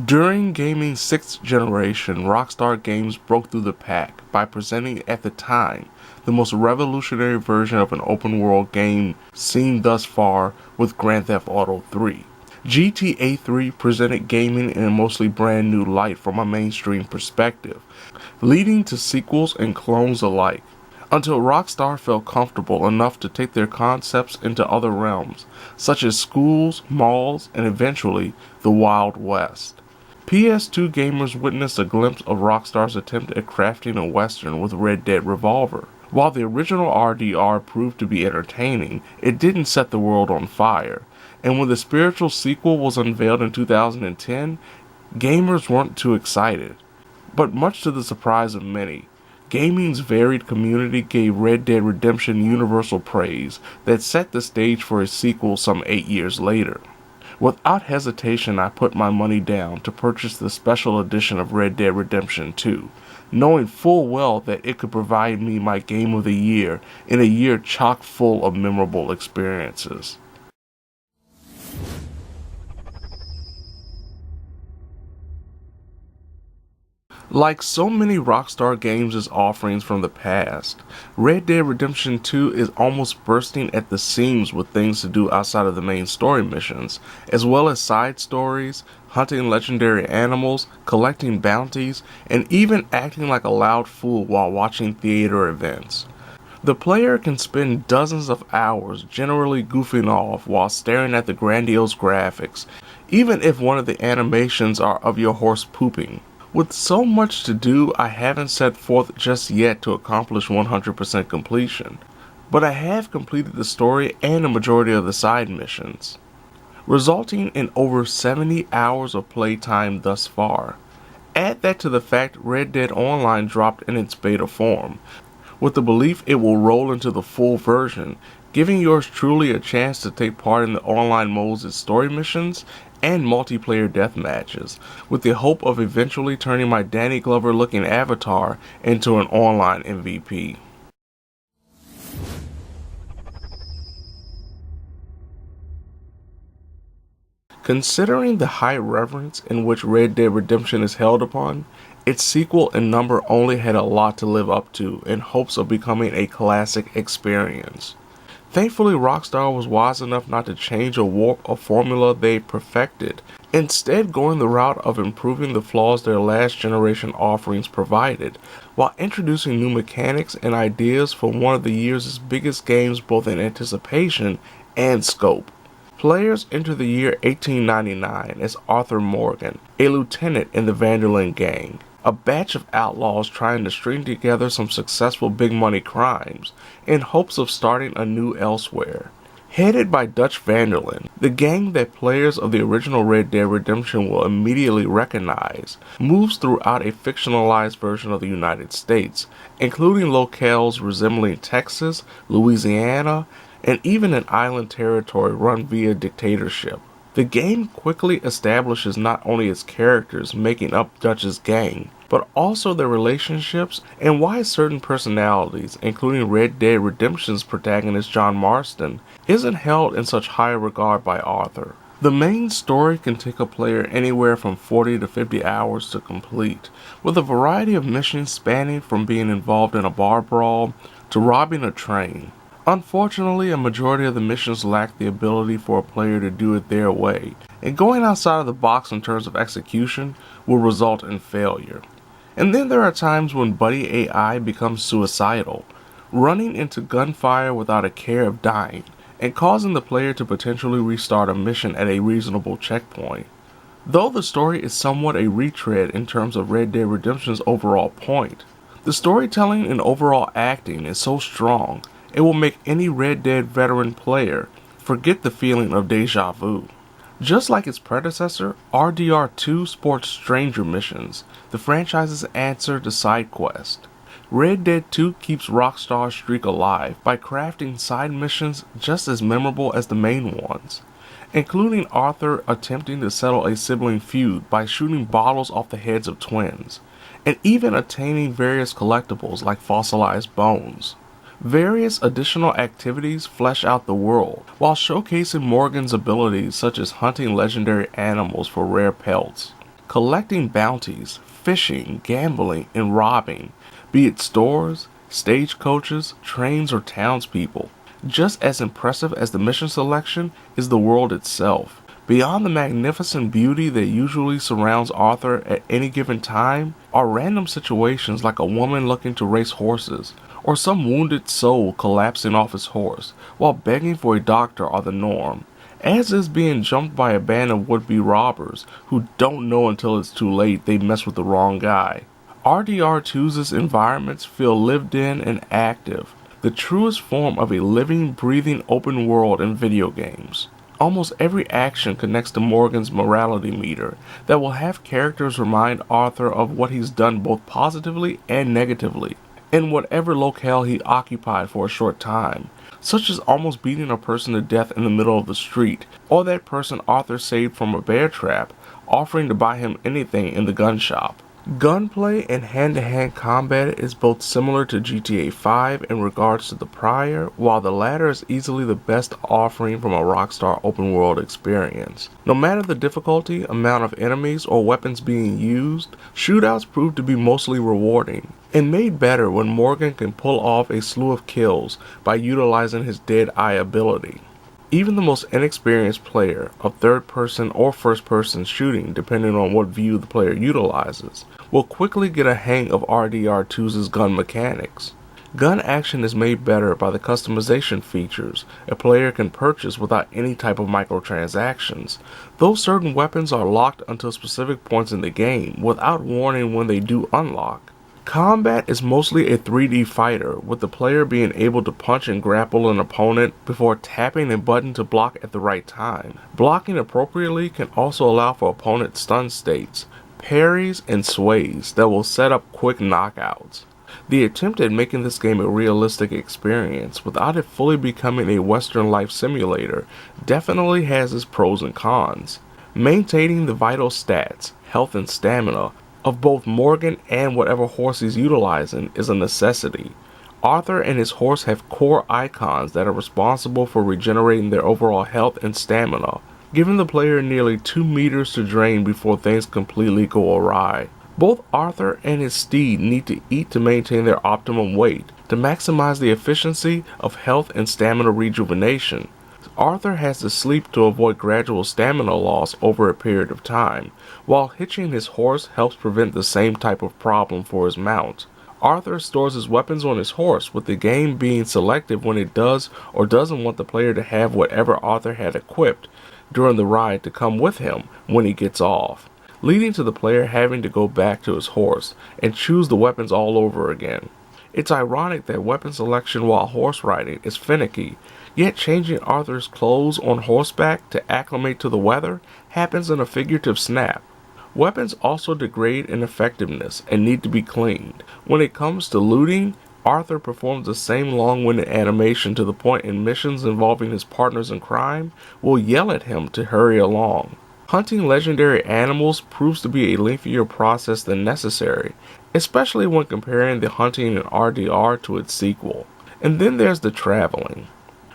During gaming's sixth generation, Rockstar Games broke through the pack by presenting at the time the most revolutionary version of an open-world game seen thus far with Grand Theft Auto 3. GTA 3 presented gaming in a mostly brand new light from a mainstream perspective, leading to sequels and clones alike, until Rockstar felt comfortable enough to take their concepts into other realms, such as schools, malls, and eventually the Wild West. PS2 gamers witnessed a glimpse of Rockstar's attempt at crafting a western with Red Dead Revolver. While the original RDR proved to be entertaining, it didn't set the world on fire, and when the spiritual sequel was unveiled in 2010, gamers weren't too excited. But much to the surprise of many, gaming's varied community gave Red Dead Redemption universal praise that set the stage for a sequel some 8 years later. Without hesitation, I put my money down to purchase the special edition of Red Dead Redemption 2, knowing full well that it could provide me my game of the year in a year chock full of memorable experiences. Like so many Rockstar Games' offerings from the past, Red Dead Redemption 2 is almost bursting at the seams with things to do outside of the main story missions, as well as side stories, hunting legendary animals, collecting bounties, and even acting like a loud fool while watching theater events. The player can spend dozens of hours generally goofing off while staring at the grandiose graphics, even if one of the animations are of your horse pooping. With so much to do, I haven't set forth just yet to accomplish 100% completion, but I have completed the story and a majority of the side missions, resulting in over 70 hours of playtime thus far. Add that to the fact Red Dead Online dropped in its beta form, with the belief it will roll into the full version, giving yours truly a chance to take part in the online modes' story missions and multiplayer deathmatches, with the hope of eventually turning my Danny Glover looking avatar into an online MVP. Considering the high reverence in which Red Dead Redemption is held upon, its sequel in number only had a lot to live up to in hopes of becoming a classic experience. Thankfully, Rockstar was wise enough not to change or warp a formula they perfected, instead going the route of improving the flaws their last generation offerings provided, while introducing new mechanics and ideas for one of the year's biggest games both in anticipation and scope. Players enter the year 1899 as Arthur Morgan, a lieutenant in the Van der Linde gang, a batch of outlaws trying to string together some successful big money crimes in hopes of starting anew elsewhere. Headed by Dutch Van der Linde, the gang that players of the original Red Dead Redemption will immediately recognize moves throughout a fictionalized version of the United States, including locales resembling Texas, Louisiana, and even an island territory run via dictatorship. The game quickly establishes not only its characters making up Dutch's gang, but also their relationships and why certain personalities, including Red Dead Redemption's protagonist John Marston, isn't held in such high regard by Arthur. The main story can take a player anywhere from 40 to 50 hours to complete, with a variety of missions spanning from being involved in a bar brawl to robbing a train. Unfortunately, a majority of the missions lack the ability for a player to do it their way, and going outside of the box in terms of execution will result in failure. And then there are times when Buddy AI becomes suicidal, running into gunfire without a care of dying, and causing the player to potentially restart a mission at a reasonable checkpoint. Though the story is somewhat a retread in terms of Red Dead Redemption's overall point, the storytelling and overall acting is so strong it will make any Red Dead veteran player forget the feeling of deja vu. Just like its predecessor, RDR2 sports stranger missions, the franchise's answer to side quest. Red Dead 2 keeps Rockstar's streak alive by crafting side missions just as memorable as the main ones, including Arthur attempting to settle a sibling feud by shooting bottles off the heads of twins, and even attaining various collectibles like fossilized bones. Various additional activities flesh out the world, while showcasing Morgan's abilities such as hunting legendary animals for rare pelts. collecting bounties, fishing, gambling, and robbing, be it stores, stagecoaches, trains, or townspeople. Just as impressive as the mission selection is the world itself. Beyond the magnificent beauty that usually surrounds Arthur at any given time are random situations like a woman looking to race horses, or some wounded soul collapsing off his horse while begging for a doctor are the norm, as is being jumped by a band of would-be robbers who don't know until it's too late they messed with the wrong guy. RDR2's environments feel lived in and active, the truest form of a living, breathing open world in video games. Almost every action connects to Morgan's morality meter that will have characters remind Arthur of what he's done both positively and negatively, in whatever locale he occupied for a short time, such as almost beating a person to death in the middle of the street, or that person Arthur saved from a bear trap, offering to buy him anything in the gun shop. Gunplay and hand-to-hand combat is both similar to GTA 5 in regards to the prior, while the latter is easily the best offering from a Rockstar open-world experience. No matter the difficulty, amount of enemies, or weapons being used, shootouts prove to be mostly rewarding, and made better when Morgan can pull off a slew of kills by utilizing his Dead Eye ability. Even the most inexperienced player of third-person or first-person shooting, depending on what view the player utilizes, will quickly get a hang of RDR2's gun mechanics. Gun action is made better by the customization features a player can purchase without any type of microtransactions, though certain weapons are locked until specific points in the game without warning when they do unlock. Combat is mostly a 3D fighter, with the player being able to punch and grapple an opponent before tapping a button to block at the right time. Blocking appropriately can also allow for opponent stun states, parries, and sways that will set up quick knockouts. The attempt at making this game a realistic experience without it fully becoming a Western life simulator definitely has its pros and cons. Maintaining the vital stats, health and stamina, of both Morgan and whatever horse he's utilizing is a necessity. Arthur and his horse have core icons that are responsible for regenerating their overall health and stamina, giving the player nearly 2 meters to drain before things completely go awry. Both Arthur and his steed need to eat to maintain their optimum weight, to maximize the efficiency of health and stamina rejuvenation. Arthur has to sleep to avoid gradual stamina loss over a period of time, while hitching his horse helps prevent the same type of problem for his mount. Arthur stores his weapons on his horse, with the game being selective when it does or doesn't want the player to have whatever Arthur had equipped during the ride to come with him when he gets off, leading to the player having to go back to his horse and choose the weapons all over again. It's ironic that weapon selection while horse riding is finicky, yet changing Arthur's clothes on horseback to acclimate to the weather happens in a figurative snap. Weapons also degrade in effectiveness and need to be cleaned. When it comes to looting, Arthur performs the same long-winded animation to the point in missions involving his partners in crime will yell at him to hurry along. Hunting legendary animals proves to be a lengthier process than necessary, especially when comparing the hunting in RDR to its sequel. And then there's the traveling.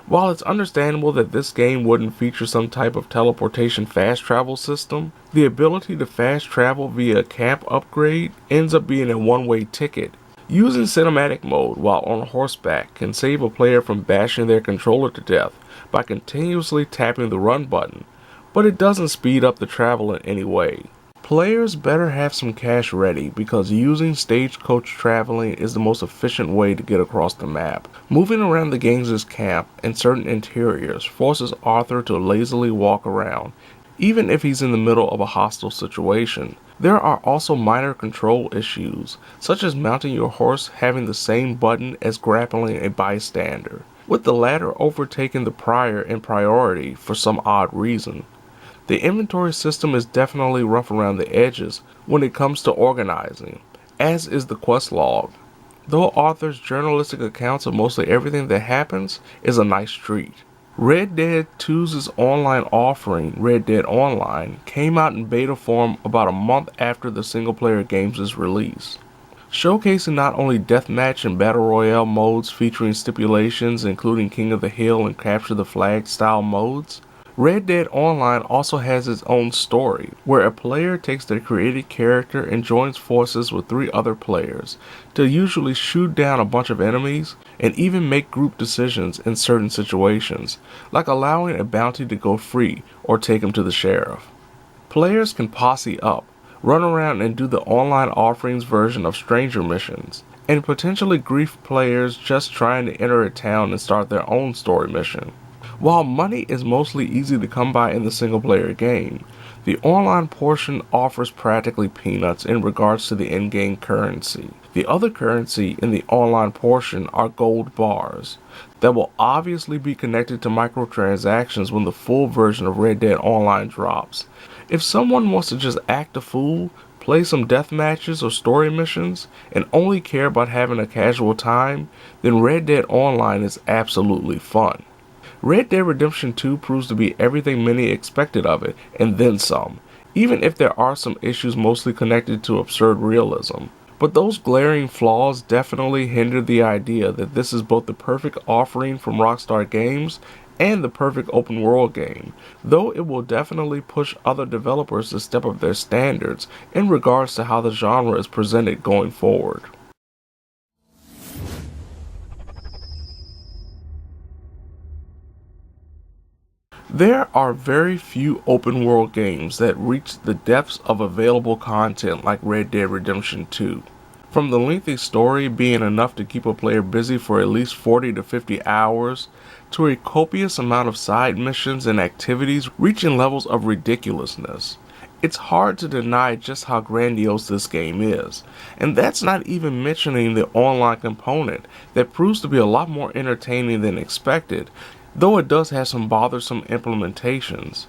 While it's understandable that this game wouldn't feature some type of teleportation fast travel system, the ability to fast travel via a camp upgrade ends up being a one-way ticket. Using cinematic mode while on horseback can save a player from bashing their controller to death by continuously tapping the run button, but it doesn't speed up the travel in any way. Players better have some cash ready because using stagecoach traveling is the most efficient way to get across the map. Moving around the game's camp and certain interiors forces Arthur to lazily walk around, even if he's in the middle of a hostile situation. There are also minor control issues, such as mounting your horse having the same button as grappling a bystander, with the latter overtaking the prior in priority for some odd reason. The inventory system is definitely rough around the edges when it comes to organizing, as is the quest log, though Arthur's journalistic accounts of mostly everything that happens is a nice treat. Red Dead 2's online offering, Red Dead Online, came out in beta form about a month after the single-player game's release, showcasing not only deathmatch and battle royale modes featuring stipulations including King of the Hill and Capture the Flag style modes, Red Dead Online also has its own story, where a player takes their created character and joins forces with 3 other players to usually shoot down a bunch of enemies and even make group decisions in certain situations, like allowing a bounty to go free or take him to the sheriff. Players can posse up, run around and do the online offerings version of stranger missions, and potentially grief players just trying to enter a town and start their own story mission. While money is mostly easy to come by in the single-player game, the online portion offers practically peanuts in regards to the in-game currency. The other currency in the online portion are gold bars that will obviously be connected to microtransactions when the full version of Red Dead Online drops. If someone wants to just act a fool, play some death matches or story missions, and only care about having a casual time, then Red Dead Online is absolutely fun. Red Dead Redemption 2 proves to be everything many expected of it, and then some, even if there are some issues mostly connected to absurd realism. But those glaring flaws definitely hinder the idea that this is both the perfect offering from Rockstar Games and the perfect open world game, though it will definitely push other developers to step up their standards in regards to how the genre is presented going forward. There are very few open world games that reach the depths of available content like Red Dead Redemption 2. From the lengthy story being enough to keep a player busy for at least 40 to 50 hours, to a copious amount of side missions and activities reaching levels of ridiculousness. It's hard to deny just how grandiose this game is, and that's not even mentioning the online component that proves to be a lot more entertaining than expected, though it does have some bothersome implementations.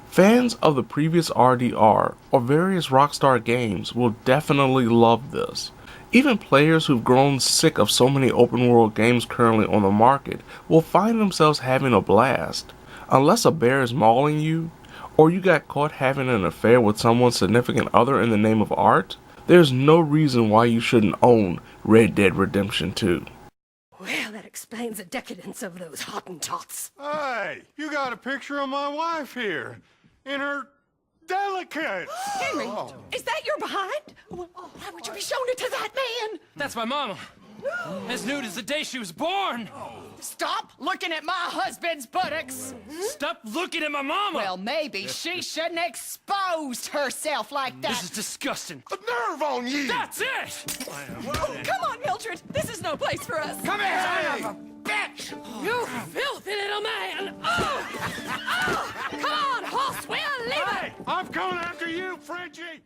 Fans of the previous RDR or various Rockstar games will definitely love this. Even players who've grown sick of so many open world games currently on the market will find themselves having a blast. Unless a bear is mauling you, or you got caught having an affair with someone's significant other in the name of art, there's no reason why you shouldn't own Red Dead Redemption 2. Well, that explains the decadence of those Hottentots. Hey, you got a picture of my wife here. In her delicates. Henry, is that your behind? Why would you be showing it to that man? That's my mama. As nude as the day she was born. Stop looking at my husband's buttocks. Stop looking at my mama. Well, maybe she shouldn't have exposed herself like that. This is disgusting. A nerve on you. That's it. Come on, Mildred. This is no place for us. Come here, son of a bitch. You filthy little man. Oh! Come on, horse, we'll leave it. Hey, I'm coming after you, Frenchie.